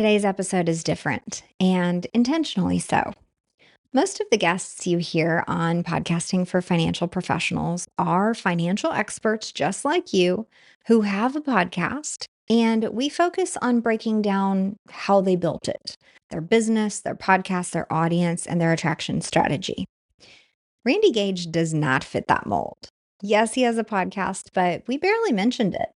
Today's episode is different, and intentionally so. Most of the guests you hear on Podcasting for Financial Professionals are financial experts just like you who have a podcast, and we focus on breaking down how they built it, their business, their podcast, their audience, and their attraction strategy. Randy Gage does not fit that mold. Yes, he has a podcast, but we barely mentioned it.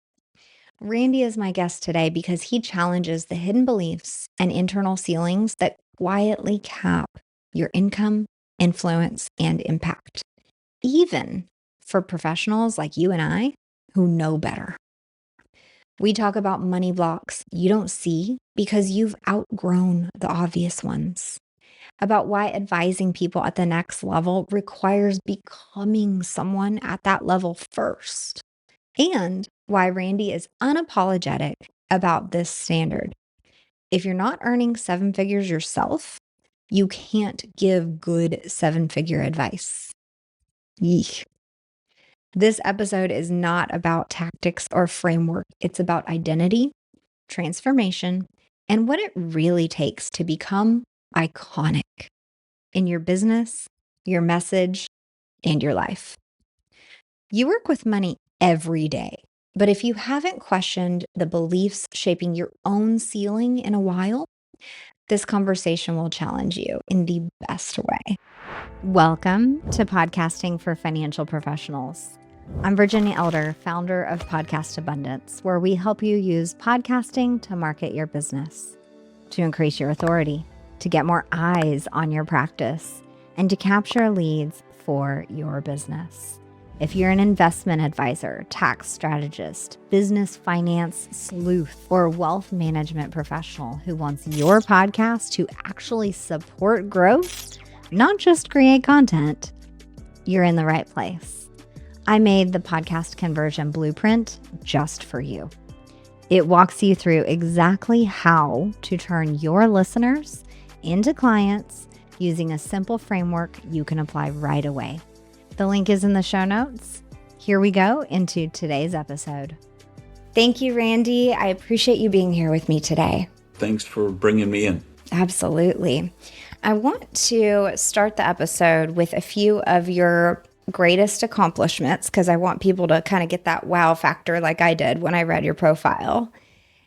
Randy is my guest today because he challenges the hidden beliefs and internal ceilings that quietly cap your income, influence, and impact, even for professionals like you and I who know better. We talk about money blocks you don't see because you've outgrown the obvious ones, about why advising people at the next level requires becoming someone at that level first, and why Randy is unapologetic about this standard. If you're not earning seven figures yourself, you can't give good seven-figure advice. Yeesh. This episode is not about tactics or framework. It's about identity, transformation, and what it really takes to become iconic in your business, your message, and your life. You work with money every day, but if you haven't questioned the beliefs shaping your own ceiling in a while, this conversation will challenge you in the best way. Welcome to Podcasting for Financial Professionals. I'm Virginia Elder, founder of Podcast Abundance, where we help you use podcasting to market your business, to increase your authority, to get more eyes on your practice, and to capture leads for your business. If you're an investment advisor, tax strategist, business finance sleuth, or wealth management professional who wants your podcast to actually support growth, not just create content, you're in the right place. I made the podcast conversion blueprint just for you. It walks you through exactly how to turn your listeners into clients using a simple framework you can apply right away. The link is in the show notes. Here we go into today's episode. Thank you, Randy. I appreciate you being here with me today. Thanks for bringing me in. Absolutely. I want to start the episode with a few of your greatest accomplishments because I want people to kind of get that wow factor like I did when I read your profile.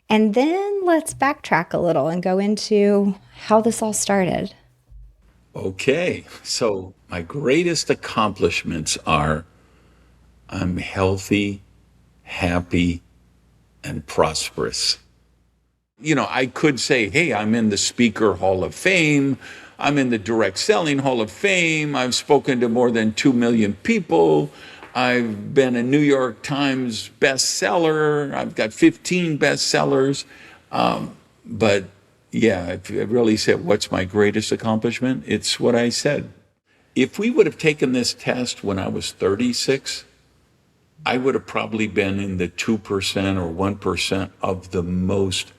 And then let's backtrack a little and go into how this all started. Okay, so my greatest accomplishments are I'm healthy, happy, and prosperous. You know, I could say, hey, I'm in the Speaker Hall of Fame. I'm in the Direct Selling Hall of Fame. I've spoken to more than 2 million people. I've been a New York Times bestseller. I've got 15 bestsellers. But yeah, if I really said, what's my greatest accomplishment? It's what I said. If we would have taken this test when I was 36, I would have probably been in the 2% or 1% of the most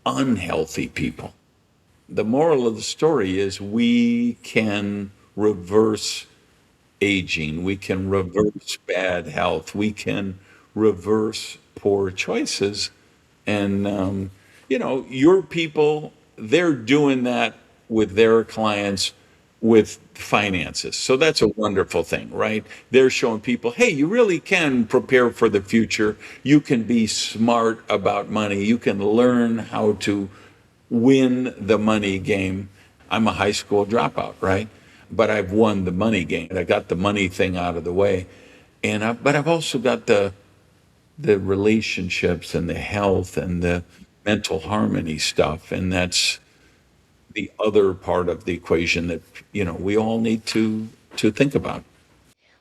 unhealthy people. The moral of the story is we can reverse aging. We can reverse bad health. We can reverse poor choices. And, your people, they're doing that with their clients with finances. So that's a wonderful thing, right? They're showing people, hey, you really can prepare for the future. You can be smart about money. You can learn how to win the money game. I'm a high school dropout, right? But I've won the money game. I got the money thing out of the way. But I've also got the relationships and the health and the mental harmony stuff. And that's the other part of the equation that, we all need to think about.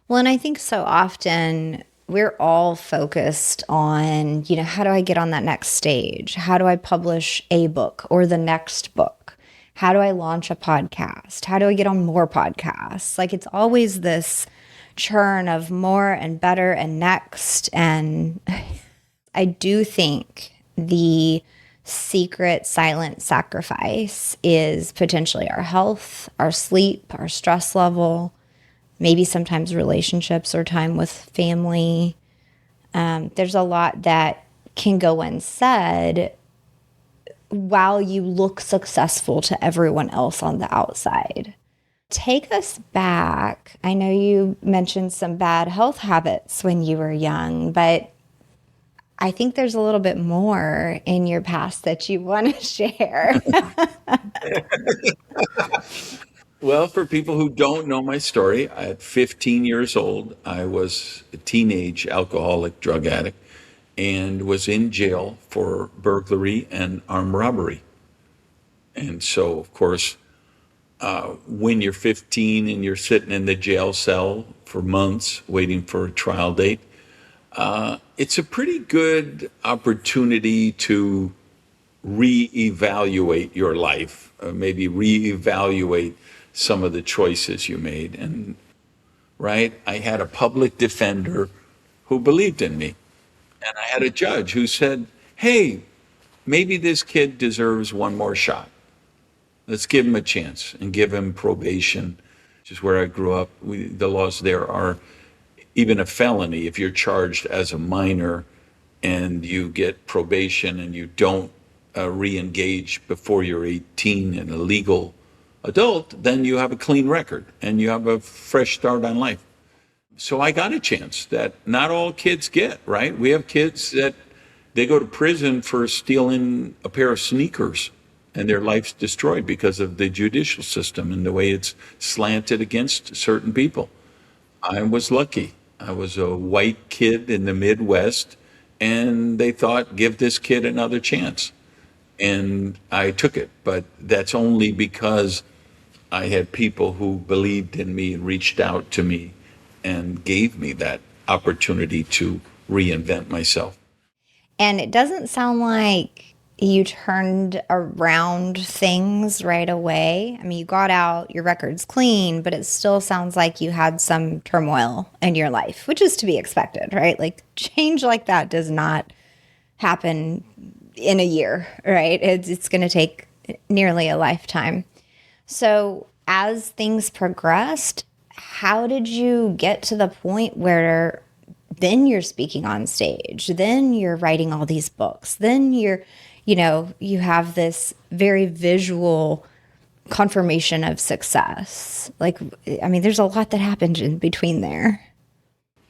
Well, and I think so often we're all focused on, how do I get on that next stage? How do I publish a book or the next book? How do I launch a podcast? How do I get on more podcasts? Like it's always this churn of more and better and next. And I do think the secret silent sacrifice is potentially our health, our sleep, our stress level, maybe sometimes relationships or time with family. There's a lot that can go unsaid while you look successful to everyone else on the outside. Take us back. I know you mentioned some bad health habits when you were young, but I think there's a little bit more in your past that you want to share. Well, for people who don't know my story, at 15 years old, I was a teenage alcoholic drug addict and was in jail for burglary and armed robbery. And so, of course, when you're 15 and you're sitting in the jail cell for months waiting for a trial date, it's a pretty good opportunity to reevaluate your life, maybe reevaluate some of the choices you made. And right, I had a public defender who believed in me, and I had a judge who said, "Hey, maybe this kid deserves one more shot. Let's give him a chance and give him probation," which is where I grew up. The laws there are even a felony if you're charged as a minor and you get probation and you don't re-engage before you're 18 and a legal adult, then you have a clean record and you have a fresh start on life. So I got a chance that not all kids get, right? We have kids that they go to prison for stealing a pair of sneakers and their life's destroyed because of the judicial system and the way it's slanted against certain people. I was lucky. I was a white kid in the Midwest, and they thought, give this kid another chance. And I took it, but that's only because I had people who believed in me and reached out to me and gave me that opportunity to reinvent myself. And it doesn't sound like you turned around things right away. I mean, you got out, your record's clean, but it still sounds like you had some turmoil in your life, which is to be expected, right? Like change like that does not happen in a year, right? It's going to take nearly a lifetime. So as things progressed, how did you get to the point where then you're speaking on stage, then you're writing all these books, then you have this very visual confirmation of success? Like, I mean, there's a lot that happened in between there.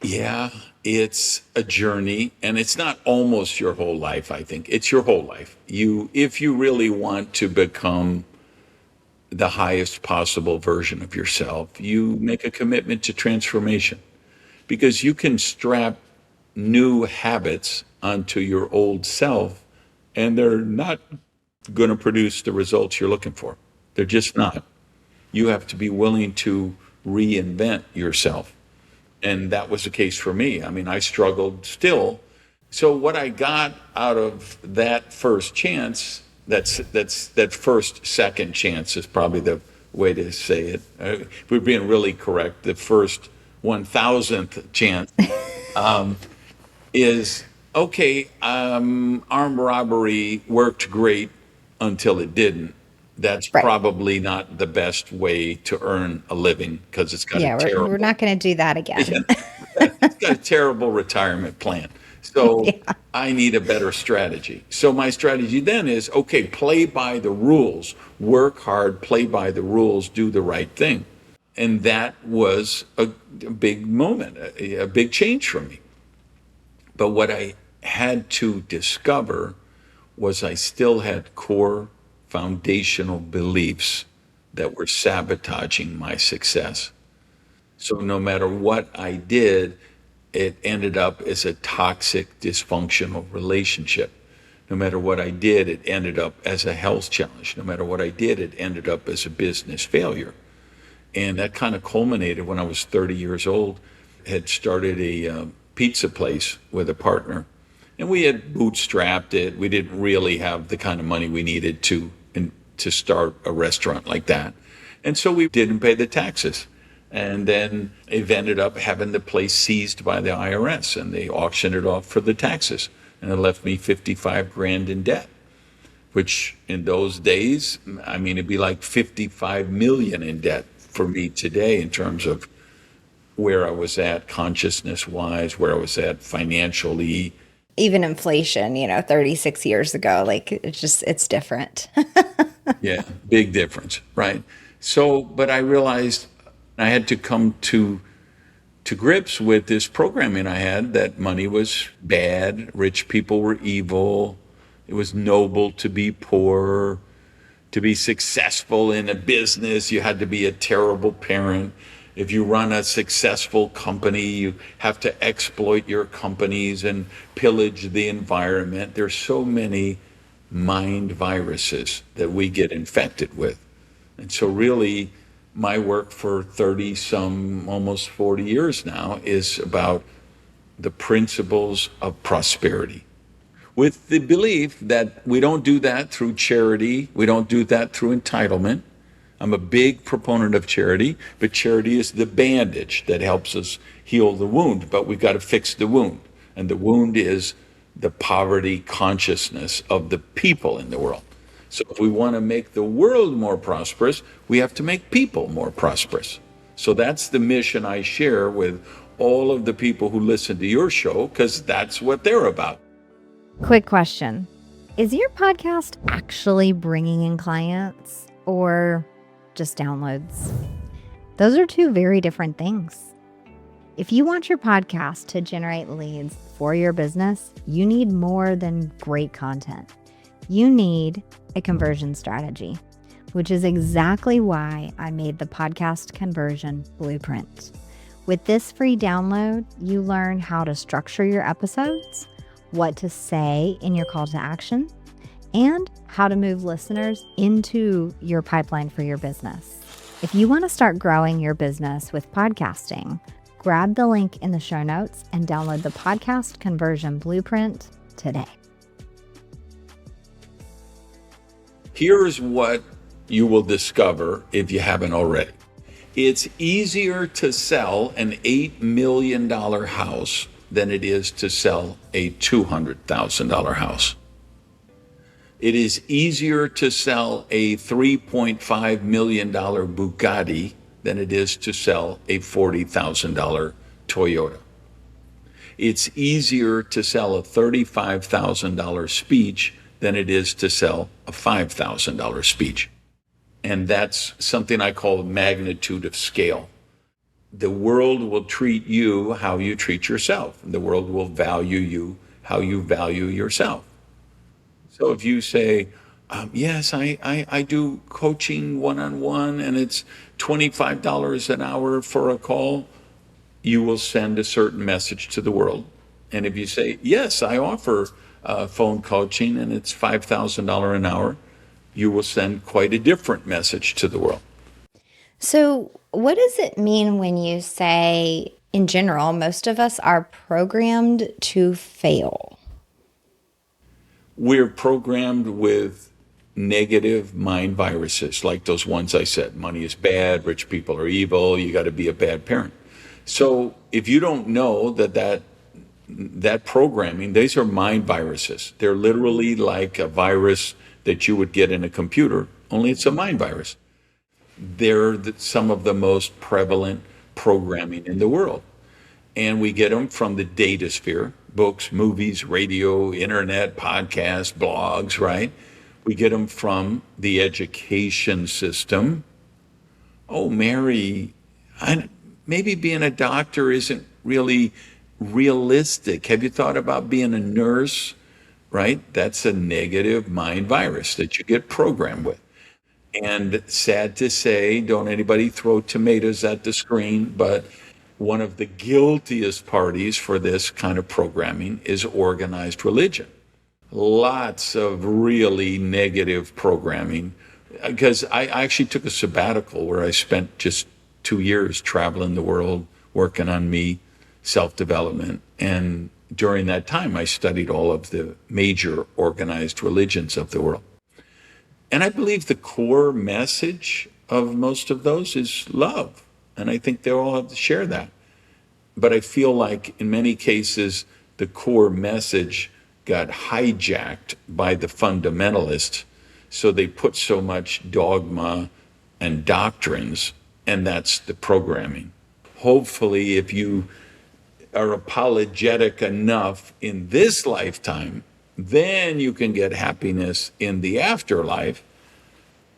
Yeah, it's a journey, and it's not almost your whole life, I think. It's your whole life. If you really want to become the highest possible version of yourself, you make a commitment to transformation because you can strap new habits onto your old self and they're not going to produce the results you're looking for. They're just not. You have to be willing to reinvent yourself. And that was the case for me. I mean, I struggled still. So what I got out of that first chance, that first second chance is probably the way to say it. If we're being really correct, the first 1,000th chance is okay. Armed robbery worked great until it didn't. That's Right. probably not the best way to earn a living because it's got a Yeah, we're terrible not going to do that again. it's got a terrible retirement plan. So Yeah. I need a better strategy. So my strategy then is okay, play by the rules, work hard, play by the rules, do the right thing. And that was a big moment, a big change for me. But what I had to discover was I still had core foundational beliefs that were sabotaging my success. So no matter what I did, it ended up as a toxic, dysfunctional relationship. No matter what I did, it ended up as a health challenge. No matter what I did, it ended up as a business failure. And that kind of culminated when I was 30 years old, had started a pizza place with a partner. And we had bootstrapped it. We didn't really have the kind of money we needed to start a restaurant like that. And so we didn't pay the taxes. And then it ended up having the place seized by the IRS and they auctioned it off for the taxes. And it left me 55 grand in debt, which in those days, I mean, it'd be like 55 million in debt for me today in terms of where I was at consciousness wise, where I was at financially. even inflation, 36 years ago, like it's different. Yeah, big difference, right? So, but I realized I had to come to grips with this programming I had that money was bad, rich people were evil, it was noble to be poor, to be successful in a business, you had to be a terrible parent. If you run a successful company, you have to exploit your companies and pillage the environment. There's so many mind viruses that we get infected with. And so, really, my work for 30 some, almost 40 years now is about the principles of prosperity, with the belief that we don't do that through charity, we don't do that through entitlement. I'm a big proponent of charity, but charity is the bandage that helps us heal the wound, but we've got to fix the wound. And the wound is the poverty consciousness of the people in the world. So if we want to make the world more prosperous, we have to make people more prosperous. So that's the mission I share with all of the people who listen to your show, because that's what they're about. Quick question. Is your podcast actually bringing in clients or just downloads? Those are two very different things. If you want your podcast to generate leads for your business, you need more than great content. You need a conversion strategy, which is exactly why I made the podcast conversion blueprint. With this free download, you learn how to structure your episodes, what to say in your call to action, and how to move listeners into your pipeline for your business. If you want to start growing your business with podcasting, grab the link in the show notes and download the podcast conversion blueprint today. Here's what you will discover if you haven't already. It's easier to sell an $8 million house than it is to sell a $200,000 house. It is easier to sell a $3.5 million Bugatti than it is to sell a $40,000 Toyota. It's easier to sell a $35,000 speech than it is to sell a $5,000 speech. And that's something I call magnitude of scale. The world will treat you how you treat yourself. The world will value you how you value yourself. So if you say, yes, I do coaching one-on-one and it's $25 an hour for a call, you will send a certain message to the world. And if you say, yes, I offer phone coaching and it's $5,000 an hour, you will send quite a different message to the world. So, what does it mean when you say, in general, most of us are programmed to fail? We're programmed with negative mind viruses, like those ones I said. Money is bad, rich people are evil, you got to be a bad parent. So if you don't know that programming, these are mind viruses. They're literally like a virus that you would get in a computer, only it's a mind virus. They're some of the most prevalent programming in the world. And we get them from the data sphere, books, movies, radio, internet, podcasts, blogs, right? We get them from the education system. Oh, Mary, maybe being a doctor isn't really realistic. Have you thought about being a nurse? Right? That's a negative mind virus that you get programmed with. And sad to say, don't anybody throw tomatoes at the screen, but one of the guiltiest parties for this kind of programming is organized religion. Lots of really negative programming. Because I actually took a sabbatical where I spent just 2 years traveling the world, working on me, self-development. And during that time, I studied all of the major organized religions of the world. And I believe the core message of most of those is love. And I think they all have to share that. But I feel like in many cases, the core message got hijacked by the fundamentalists. So they put so much dogma and doctrines, and that's the programming. Hopefully, if you are apologetic enough in this lifetime, then you can get happiness in the afterlife.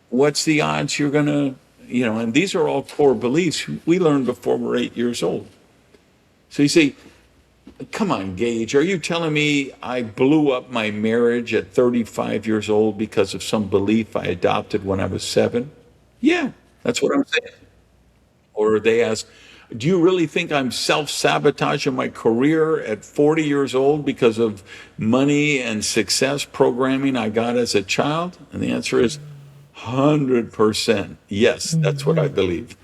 What's the odds you're going to, and these are all core beliefs we learned before we're 8 years old. So you say, come on, Gage, are you telling me I blew up my marriage at 35 years old because of some belief I adopted when I was 7? Yeah, that's what I'm saying. Or they ask, do you really think I'm self-sabotaging my career at 40 years old because of money and success programming I got as a child? And the answer is 100%. Yes, that's what I believe.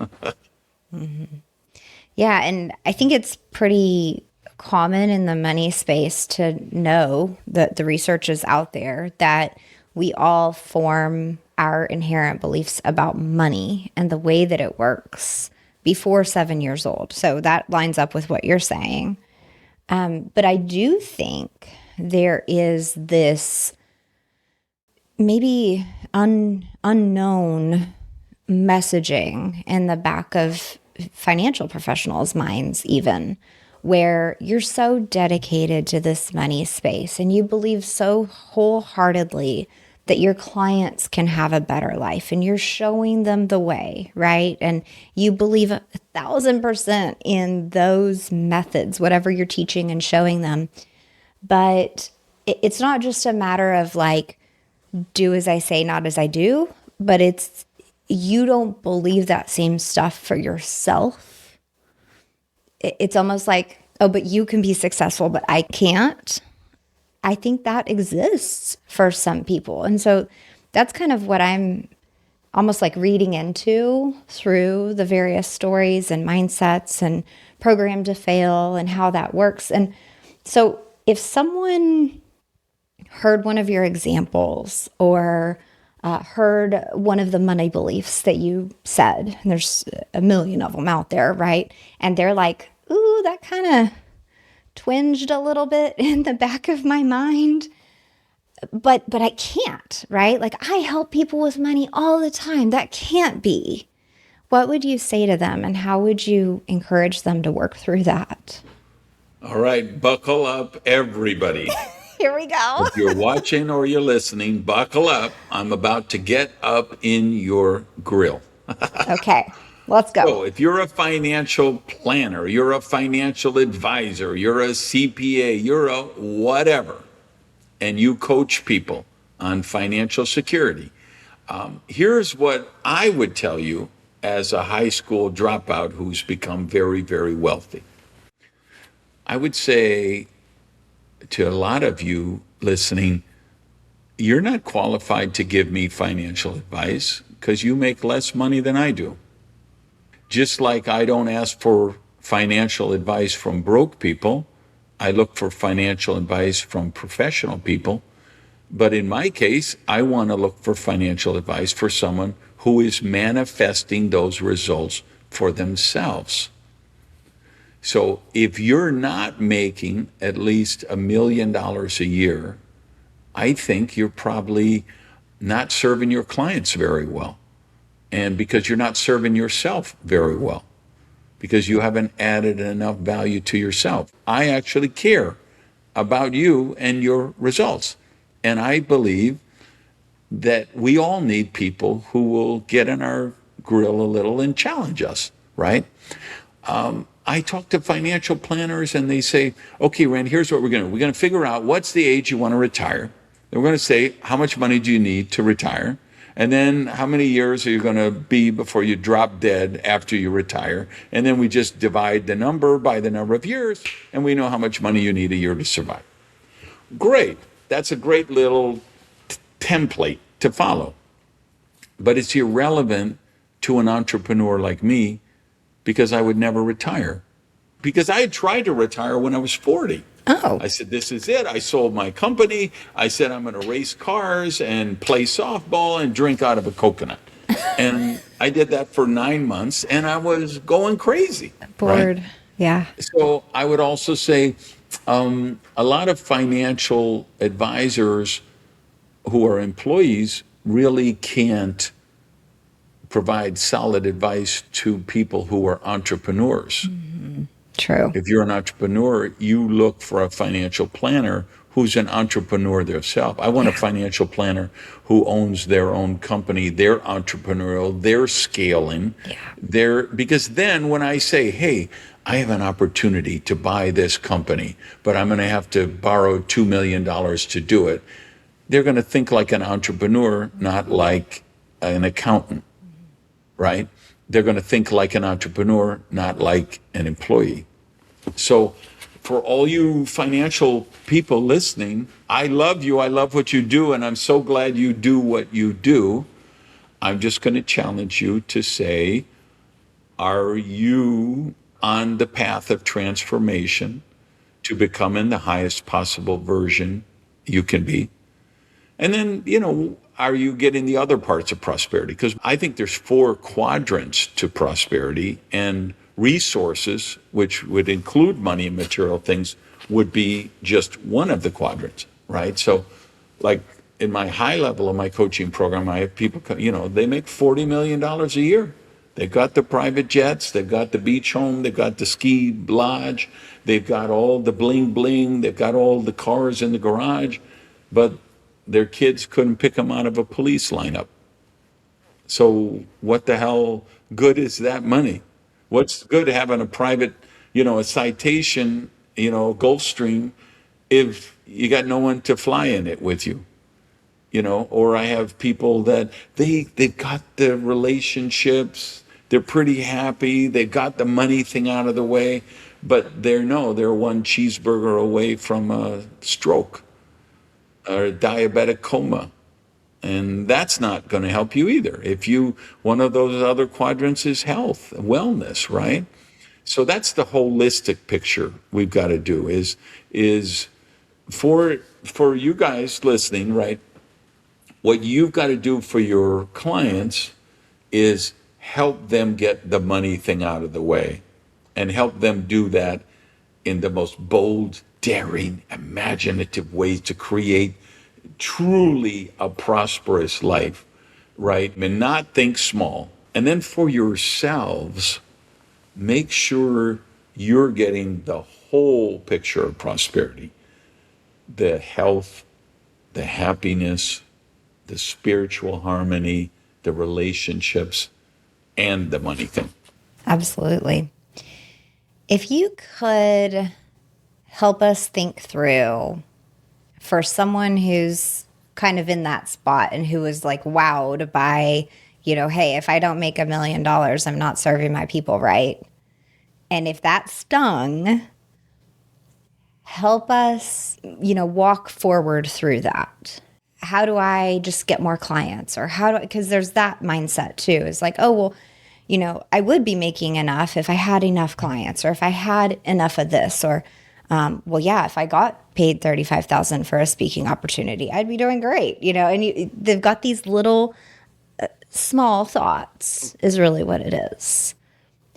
Yeah, and I think it's pretty common in the money space to know that the research is out there that we all form our inherent beliefs about money and the way that it works before 7 years old. So that lines up with what you're saying. But I do think there is this maybe unknown messaging in the back of financial professionals' minds, even where you're so dedicated to this money space and you believe so wholeheartedly that your clients can have a better life and you're showing them the way, right? And you believe 1,000% in those methods, whatever you're teaching and showing them. But it's not just a matter of like, do as I say, not as I do, but it's you don't believe that same stuff for yourself. It's almost like, oh, but you can be successful, but I can't. I think that exists for some people. And so that's kind of what I'm almost like reading into through the various stories and mindsets and program to fail and how that works. And so if someone heard one of your examples or heard one of the money beliefs that you said, and there's a million of them out there, right? And they're like, ooh, that kind of twinged a little bit in the back of my mind, but I can't, right? Like I help people with money all the time. That can't be. What would you say to them and how would you encourage them to work through that? All right, buckle up, everybody. Here we go. If you're watching or you're listening, buckle up. I'm about to get up in your grill. Okay, let's go. So, if you're a financial planner, you're a financial advisor, you're a CPA, you're a whatever, and you coach people on financial security, here's what I would tell you as a high school dropout who's become very, very wealthy. I would say to a lot of you listening, you're not qualified to give me financial advice because you make less money than I do. Just like I don't ask for financial advice from broke people, I look for financial advice from professional people. But in my case, I want to look for financial advice for someone who is manifesting those results for themselves. So if you're not making at least $1 million a year, I think you're probably not serving your clients very well. And because you're not serving yourself very well, because you haven't added enough value to yourself. I actually care about you and your results. And I believe that we all need people who will get in our grill a little and challenge us, right? I talk to financial planners and they say, okay, Rand, here's what we're going to do. We're going to figure out what's the age you want to retire. Then we're going to say, how much money do you need to retire? And then how many years are you going to be before you drop dead after you retire? And then we just divide the number by the number of years, and we know how much money you need a year to survive. Great. That's a great little template to follow. But it's irrelevant to an entrepreneur like me because I would never retire. Because I had tried to retire when I was 40. Oh. I said, this is it. I sold my company. I said, I'm going to race cars and play softball and drink out of a coconut. And I did that for 9 months and I was going crazy. Bored. Right? Yeah. So I would also say a lot of financial advisors who are employees really can't provide solid advice to people who are entrepreneurs. Mm-hmm. True. If you're an entrepreneur, you look for a financial planner who's an entrepreneur themselves. I want a Yeah. financial planner who owns their own company, they're entrepreneurial, they're scaling, Yeah. because then when I say, hey, I have an opportunity to buy this company, but I'm going to have to borrow $2 million to do it, they're going to think like an entrepreneur, not like an accountant, right? They're going to think like an entrepreneur, not like an employee. So, for all you financial people listening, I love you. I love what you do, and I'm so glad you do what you do. I'm just going to challenge you to say, are you on the path of transformation to becoming the highest possible version you can be? And then, are you getting the other parts of prosperity? Because I think there's four quadrants to prosperity, and resources, which would include money and material things, would be just one of the quadrants, right? So, like in my high level of my coaching program, I have people, they make $40 million a year. They've got the private jets, they've got the beach home, they've got the ski lodge, they've got all the bling bling, they've got all the cars in the garage, but their kids couldn't pick them out of a police lineup. So what the hell good is that money? What's good having a private, a citation, Gulfstream, if you got no one to fly in it with you? Or I have people that they've got the relationships, they're pretty happy, they've got the money thing out of the way, but they're one cheeseburger away from a stroke or a diabetic coma. And that's not going to help you either. One of those other quadrants is health, wellness, right? So that's the holistic picture we've got to do is for you guys listening, right? What you've got to do for your clients is help them get the money thing out of the way and help them do that in the most bold, daring, imaginative ways to create truly a prosperous life, right? And not think small. And then for yourselves, make sure you're getting the whole picture of prosperity, the health, the happiness, the spiritual harmony, the relationships, and the money thing. Absolutely. If you could help us think through, for someone who's kind of in that spot and who was like wowed by, hey, if I don't make $1 million, I'm not serving my people right. And if that stung, help us, walk forward through that. How do I just get more clients? Or because there's that mindset too. It's like, oh, well, I would be making enough if I had enough clients or if I had enough of this or, well, yeah, if I got paid $35,000 for a speaking opportunity, I'd be doing great, and they've got these little small thoughts is really what it is.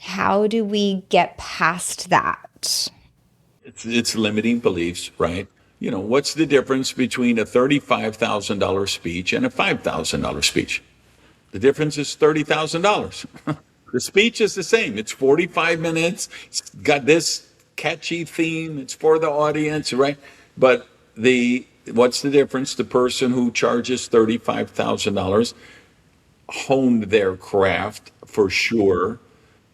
How do we get past that? It's limiting beliefs, right? What's the difference between a $35,000 speech and a $5,000 speech? The difference is $30,000. The speech is the same. It's 45 minutes. It's got this catchy theme. It's for the audience, right? But what's the difference? The person who charges $35,000 honed their craft for sure.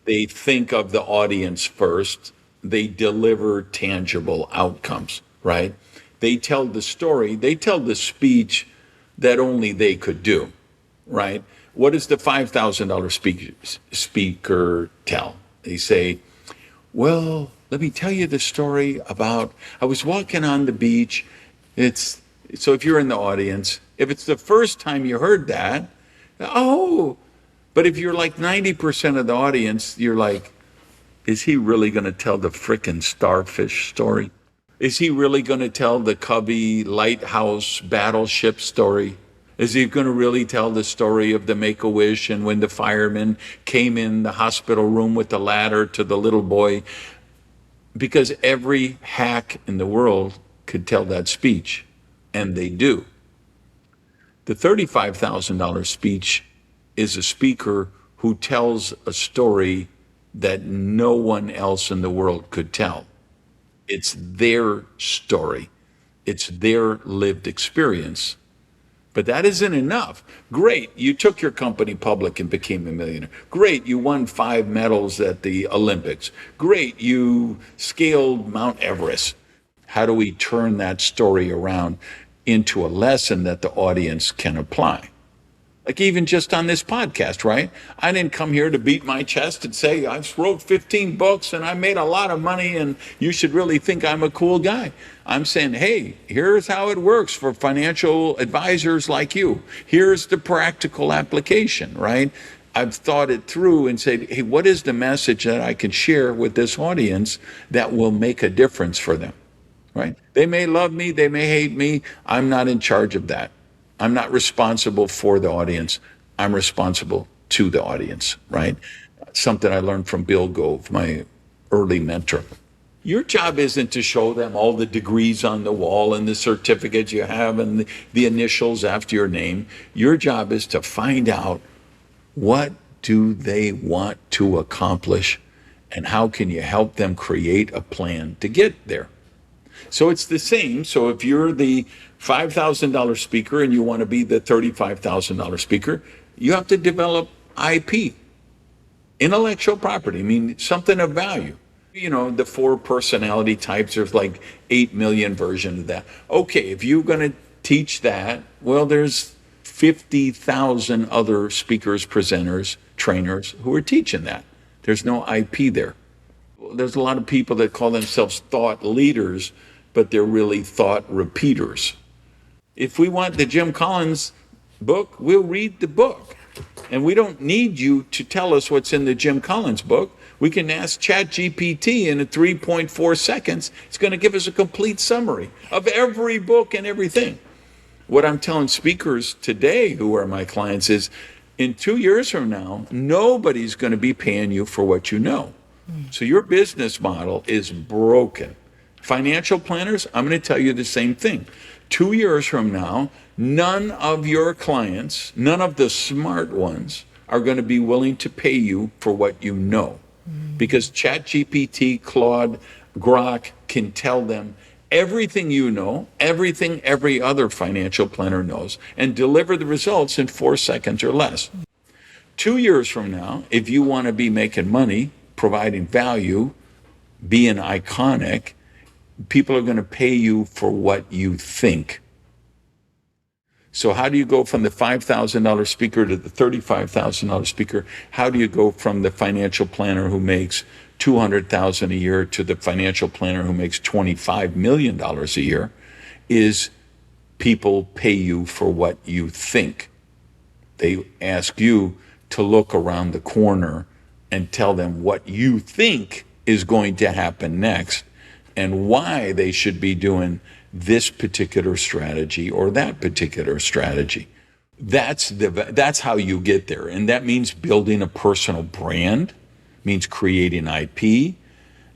They think of the audience first. They deliver tangible outcomes, right? They tell the story. They tell the speech that only they could do, right? What does the $5,000 speaker tell? They say, well, let me tell you the story about, I was walking on the beach. So if you're in the audience, if it's the first time you heard that, oh, but if you're like 90% of the audience, you're like, is he really going to tell the frickin' starfish story? Is he really going to tell the Cubby lighthouse battleship story? Is he going to really tell the story of the Make-A-Wish and when the fireman came in the hospital room with the ladder to the little boy? Because every hack in the world could tell that speech, and they do. The $35,000 speech is a speaker who tells a story that no one else in the world could tell. It's their story. It's their lived experience. But that isn't enough. Great, you took your company public and became a millionaire. Great, you won 5 medals at the Olympics. Great, you scaled Mount Everest. How do we turn that story around into a lesson that the audience can apply? Like even just on this podcast, right? I didn't come here to beat my chest and say, I wrote 15 books and I made a lot of money and you should really think I'm a cool guy. I'm saying, hey, here's how it works for financial advisors like you. Here's the practical application, right? I've thought it through and said, hey, what is the message that I can share with this audience that will make a difference for them, right? They may love me, they may hate me. I'm not in charge of that. I'm not responsible for the audience. I'm responsible to the audience, right? Something I learned from Bill Gove, my early mentor. Your job isn't to show them all the degrees on the wall and the certificates you have and the initials after your name. Your job is to find out what do they want to accomplish and how can you help them create a plan to get there. So it's the same. So if you're the $5,000 speaker and you want to be the $35,000 speaker, you have to develop IP, intellectual property, I mean, something of value. You know, the 4 personality types, there's like 8 million versions of that. Okay, if you're going to teach that, well, there's 50,000 other speakers, presenters, trainers who are teaching that. There's no IP there. There's a lot of people that call themselves thought leaders, but they're really thought repeaters. If we want the Jim Collins book, we'll read the book. And we don't need you to tell us what's in the Jim Collins book. We can ask ChatGPT in 3.4 seconds. It's going to give us a complete summary of every book and everything. What I'm telling speakers today who are my clients is in 2 years from now, nobody's going to be paying you for what you know. So your business model is broken. Financial planners, I'm going to tell you the same thing. 2 years from now, none of your clients, none of the smart ones, are going to be willing to pay you for what you know. Because ChatGPT, Claude, Grok can tell them everything you know, everything every other financial planner knows, and deliver the results in 4 seconds or less. 2 years from now, if you want to be making money, providing value, being iconic, people are going to pay you for what you think. So how do you go from the $5,000 speaker to the $35,000 speaker? How do you go from the financial planner who makes $200,000 a year to the financial planner who makes $25 million a year? Is people pay you for what you think. They ask you to look around the corner and tell them what you think is going to happen next and why they should be doing this particular strategy or that particular strategy. That's how you get there. And that means building a personal brand, means creating IP.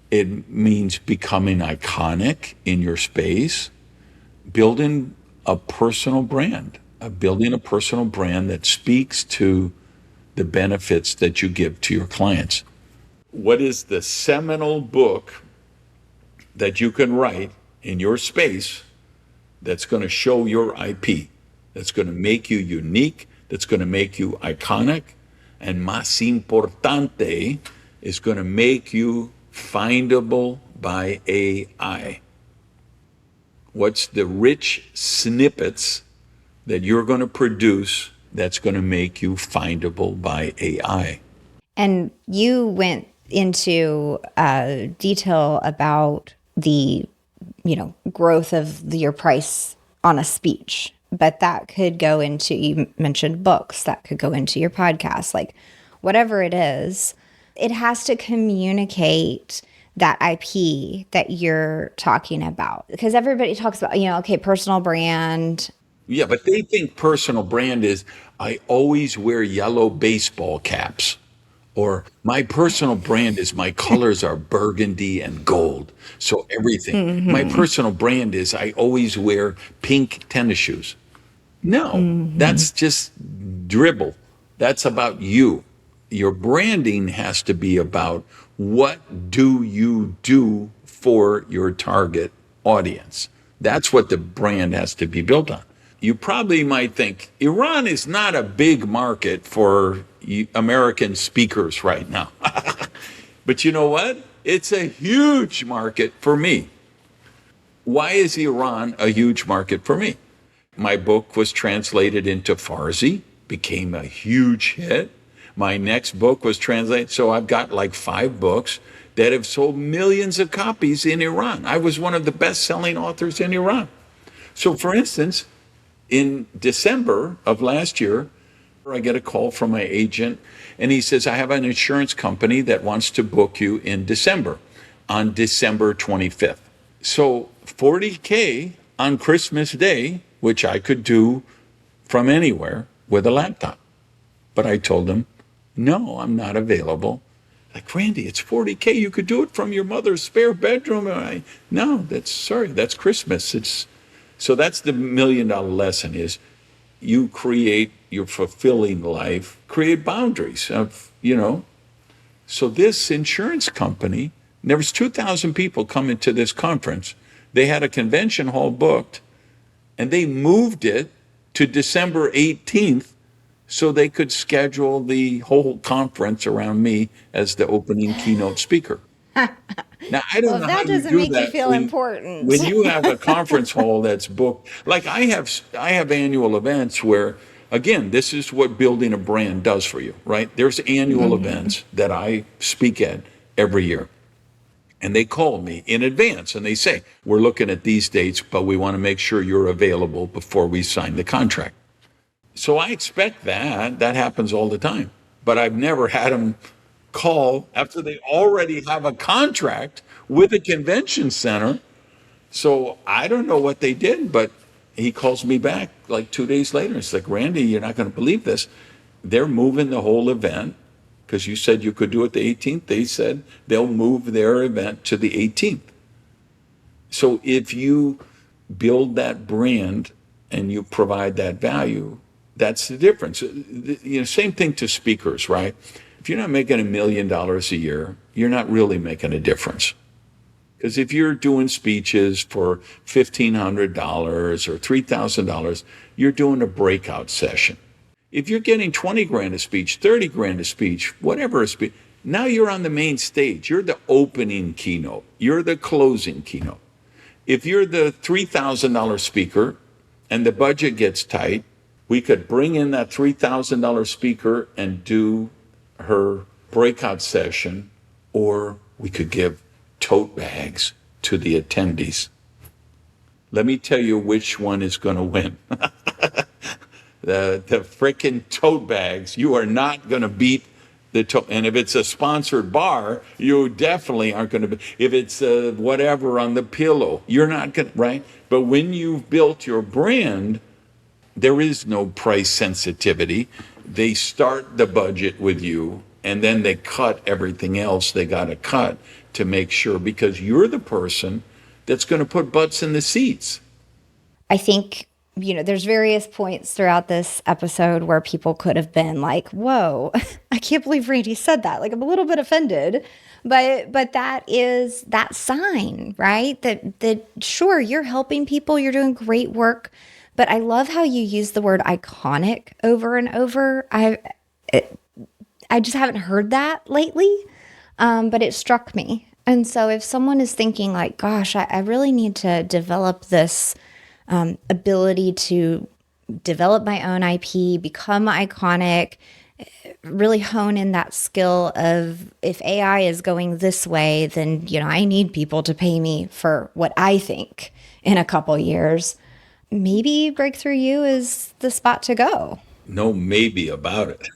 It means becoming iconic in your space, building a personal brand, that speaks to the benefits that you give to your clients. What is the seminal book that you can write in your space that's going to show your IP, that's going to make you unique, that's going to make you iconic, and más importante, is going to make you findable by AI? What's the rich snippets that you're going to produce that's going to make you findable by AI? And you went into detail about the, growth of your price on a speech, but that could go into, you mentioned books, that could go into your podcast, like whatever it is, it has to communicate that IP that you're talking about. Because everybody talks about, okay, personal brand. Yeah, but they think personal brand is, I always wear yellow baseball caps. Or my personal brand is my colors are burgundy and gold. So everything. Mm-hmm. My personal brand is I always wear pink tennis shoes. No, That's just dribble. That's about you. your branding has to be about what do you do for your target audience. That's what the brand has to be built on. You probably might think Iran is not a big market for American speakers right now. But you know what? It's a huge market for me. Why is Iran a huge market for me? My book was translated into Farsi, became a huge hit. My next book was translated, so I've got like 5 books that have sold millions of copies in Iran. I was one of the best-selling authors in Iran. So, for instance, in December of last year, I get a call from my agent, and he says, I have an insurance company that wants to book you in December, on December 25th. So 40K on Christmas Day, which I could do from anywhere with a laptop. But I told him, no, I'm not available. Like, Randy, it's 40K. You could do it from your mother's spare bedroom. And no, that's Christmas. So that's the $1 million lesson is you create your fulfilling life, create boundaries of, So this insurance company, there was 2,000 people coming to this conference. They had a convention hall booked, and they moved it to December 18th so they could schedule the whole conference around me as the opening keynote speaker. Now, I don't Well, know if how that you doesn't do make you that feel important. when you have a conference hall that's booked. Like I have annual events where, again, this is what building a brand does for you, right? There's annual events that I speak at every year. And they call me in advance and they say, we're looking at these dates, but we want to make sure you're available before we sign the contract. So I expect that happens all the time, but I've never had them call after they already have a contract with a convention center. So I don't know what they did, but he calls me back like 2 days later. It's like, Randy, you're not going to believe this. They're moving the whole event because you said you could do it the 18th. They said they'll move their event to the 18th. So if you build that brand and you provide that value, that's the difference. Same thing to speakers, right? If you're not making $1 million a year, you're not really making a difference. Because if you're doing speeches for $1,500 or $3,000, you're doing a breakout session. If you're getting 20 grand a speech, 30 grand a speech, whatever a speech, now you're on the main stage. You're the opening keynote. You're the closing keynote. If you're the $3,000 speaker and the budget gets tight, we could bring in that $3,000 speaker and do her breakout session, or we could give tote bags to the attendees. Let me tell you which one is going to win. The frickin' tote bags. You are not going to beat the tote. And if it's a sponsored bar, you definitely aren't going to be. If it's whatever on the pillow, you're not going to, right? But when you've built your brand, there is no price sensitivity. They start the budget with you, and then they cut everything else they got to cut to make sure, because you're the person that's going to put butts in the seats. I think, there's various points throughout this episode where people could have been like, whoa, I can't believe Randy said that. Like, I'm a little bit offended, but that is that sign, right? That sure, you're helping people, you're doing great work, but I love how you use the word iconic over and over. I just haven't heard that lately, but it struck me. And so if someone is thinking like, gosh, I really need to develop this ability to develop my own IP, become iconic, really hone in that skill of, if AI is going this way, then, I need people to pay me for what I think in a couple years. Maybe Breakthrough You is the spot to go. No maybe about it.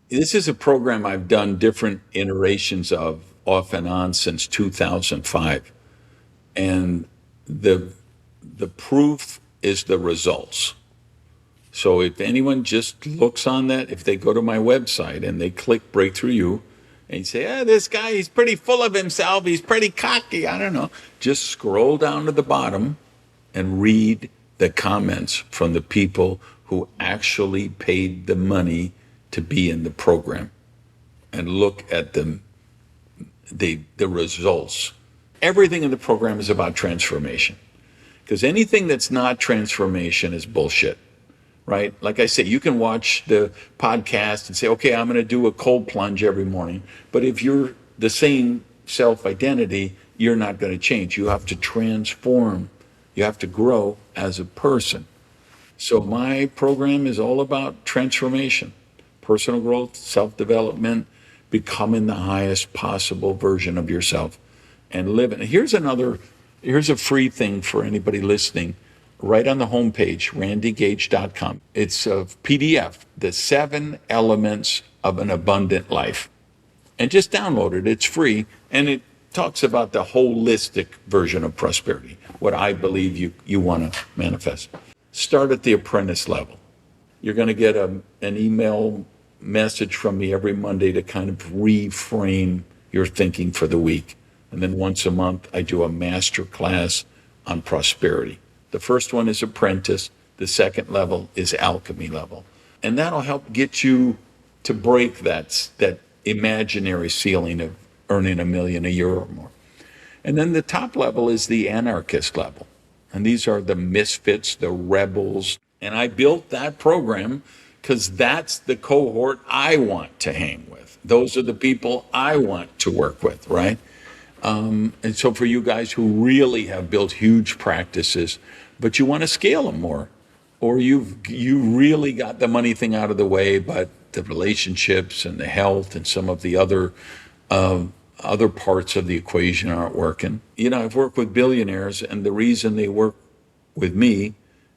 This is a program I've done different iterations of off and on since 2005. And the proof is the results. So if anyone just looks on that, if they go to my website and they click Breakthrough You and you say, this guy, he's pretty full of himself, he's pretty cocky, I don't know. Just scroll down to the bottom and read the comments from the people who actually paid the money to be in the program and look at the results. Everything in the program is about transformation, because anything that's not transformation is bullshit, right? Like I say, you can watch the podcast and say, okay, I'm going to do a cold plunge every morning. But if you're the same self identity, you're not going to change. You have to transform, you have to grow as a person. So my program is all about transformation, personal growth, self-development, becoming the highest possible version of yourself and living. Here's a free thing for anybody listening. Right on the homepage, randygage.com. It's a PDF, The 7 Elements of an Abundant Life. And just download it. It's free. And it talks about the holistic version of prosperity, what I believe you want to manifest. Start at the apprentice level. You're going to get an email message from me every Monday to kind of reframe your thinking for the week. And then once a month, I do a master class on prosperity. The first one is apprentice. The second level is alchemy level. And that'll help get you to break that imaginary ceiling of earning $1 million a year or more. And then the top level is the anarchist level. And these are the misfits, the rebels. And I built that program because that's the cohort I want to hang with. Those are the people I want to work with, right? And so for you guys who really have built huge practices, but you want to scale them more, or you really got the money thing out of the way, but the relationships and the health and some of the other parts of the equation aren't working. I've worked with billionaires, and the reason they work with me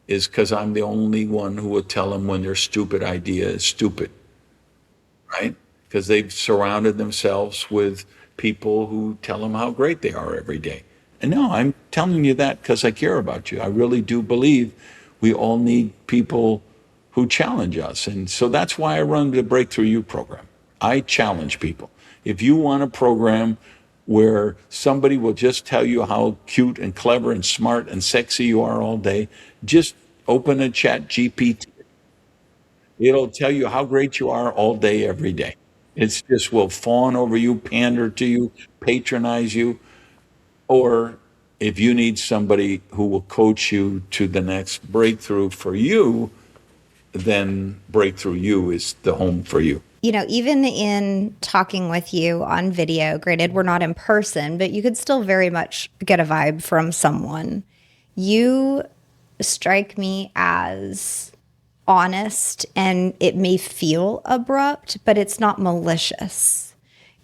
is because I'm the only one who will tell them when their stupid idea is stupid, right? Because they've surrounded themselves with people who tell them how great they are every day. And no, I'm telling you that because I care about you. I really do believe we all need people who challenge us. And so that's why I run the Breakthrough You program. I challenge people. If you want a program where somebody will just tell you how cute and clever and smart and sexy you are all day, just open a chat GPT. It'll tell you how great you are all day, every day. It's just will fawn over you, pander to you, patronize you. Or if you need somebody who will coach you to the next breakthrough for you, then Breakthrough You is the home for you. Even in talking with you on video, granted, we're not in person, but you could still very much get a vibe from someone. You strike me as honest, and it may feel abrupt, but it's not malicious.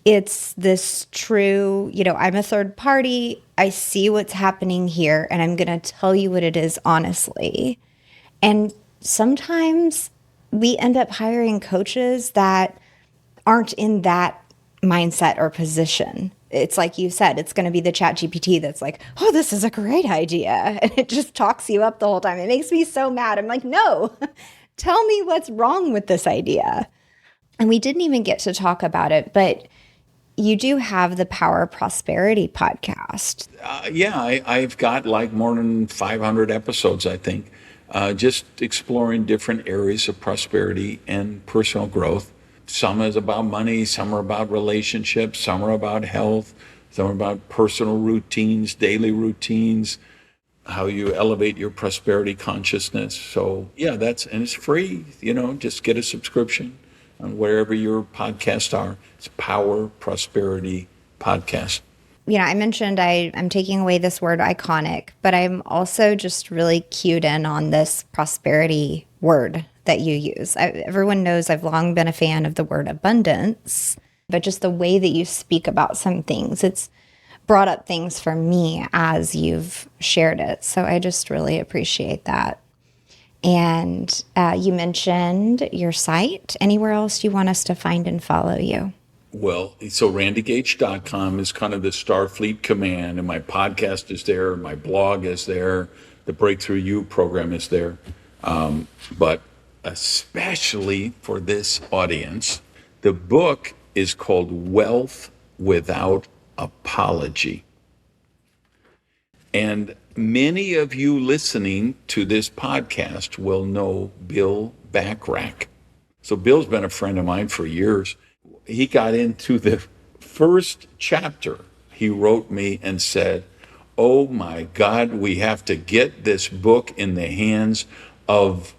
It's this true, I'm a third party. I see what's happening here, and I'm going to tell you what it is honestly. And sometimes we end up hiring coaches that aren't in that mindset or position. It's like you said, it's going to be the chat GPT that's like, oh, this is a great idea. And it just talks you up the whole time. It makes me so mad. I'm like, no, tell me what's wrong with this idea. And we didn't even get to talk about it, but you do have the Power Prosperity podcast. I've got like more than 500 episodes, I think, just exploring different areas of prosperity and personal growth. Some is about money, some are about relationships, some are about health, some are about personal routines, daily routines, how you elevate your prosperity consciousness. So and it's free, just get a subscription on wherever your podcasts are. It's Power Prosperity Podcast. I mentioned I'm taking away this word iconic, but I'm also just really cued in on this prosperity word that you use. Everyone knows I've long been a fan of the word abundance, but just the way that you speak about some things, it's brought up things for me as you've shared it. So I just really appreciate that. And you mentioned your site. Anywhere else you want us to find and follow you? Well, so randygage.com is kind of the Starfleet command, and my podcast is there, my blog is there, the Breakthrough You program is there. But especially for this audience, the book is called Wealth Without Apology. And many of you listening to this podcast will know Bill Backrack. So Bill's been a friend of mine for years. He got into the first chapter. He wrote me and said, "Oh my God, we have to get this book in the hands of,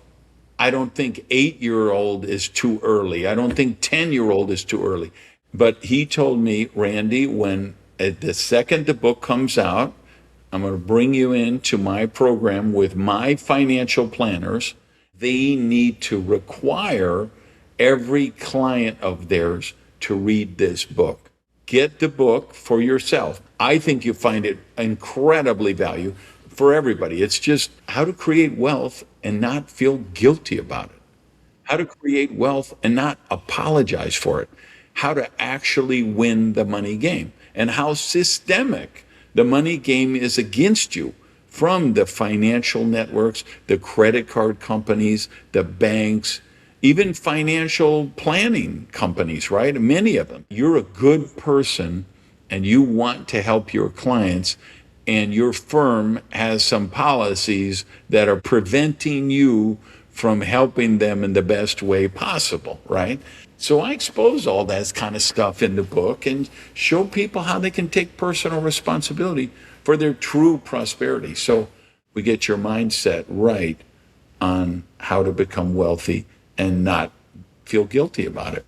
I don't think 8-year-old is too early. I don't think 10-year-old is too early." But he told me, "Randy, when the second the book comes out, I'm going to bring you into my program with my financial planners. They need to require every client of theirs to read this book. Get the book for yourself. I think you find it incredibly valuable for everybody. It's just how to create wealth and not feel guilty about it. How to create wealth and not apologize for it. How to actually win the money game, and how systemic the money game is against you from the financial networks, the credit card companies, the banks, even financial planning companies, right? Many of them. You're a good person and you want to help your clients, and your firm has some policies that are preventing you from helping them in the best way possible, right? So I expose all that kind of stuff in the book and show people how they can take personal responsibility for their true prosperity. So we get your mindset right on how to become wealthy and not feel guilty about it.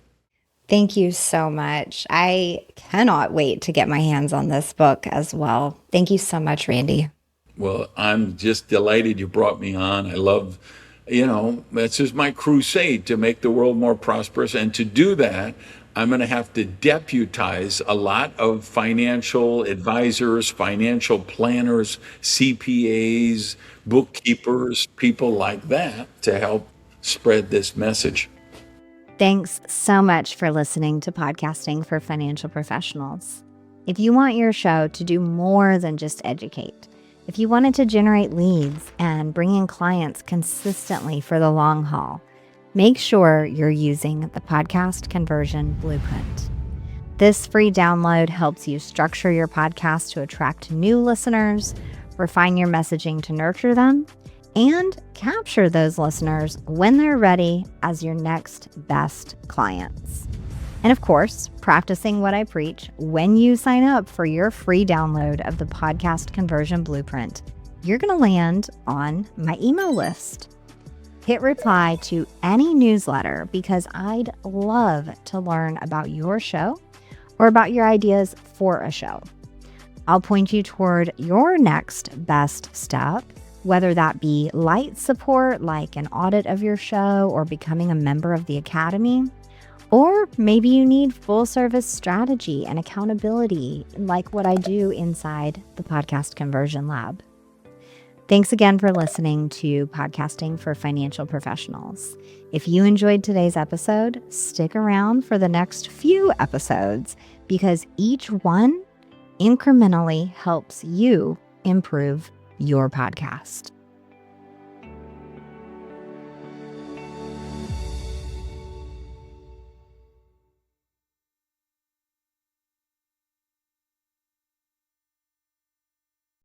Thank you so much. I cannot wait to get my hands on this book as well. Thank you so much, Randy. Well, I'm just delighted you brought me on. I love, this is my crusade to make the world more prosperous. And to do that, I'm going to have to deputize a lot of financial advisors, financial planners, CPAs, bookkeepers, people like that to help spread this message. Thanks so much for listening to Podcasting for Financial Professionals. If you want your show to do more than just educate, if you want it to generate leads and bring in clients consistently for the long haul, make sure you're using the Podcast Conversion Blueprint. This free download helps you structure your podcast to attract new listeners, refine your messaging to nurture them, and capture those listeners when they're ready as your next best clients. And of course, practicing what I preach when you sign up for your free download of the Podcast Conversion Blueprint, you're going to land on my email list. Hit reply to any newsletter because I'd love to learn about your show or about your ideas for a show. I'll point you toward your next best step, whether that be light support like an audit of your show or becoming a member of the Academy, or maybe you need full service strategy and accountability like what I do inside the Podcast Conversion Lab. Thanks again for listening to Podcasting for Financial Professionals. If you enjoyed today's episode, stick around for the next few episodes because each one incrementally helps you improve your podcast.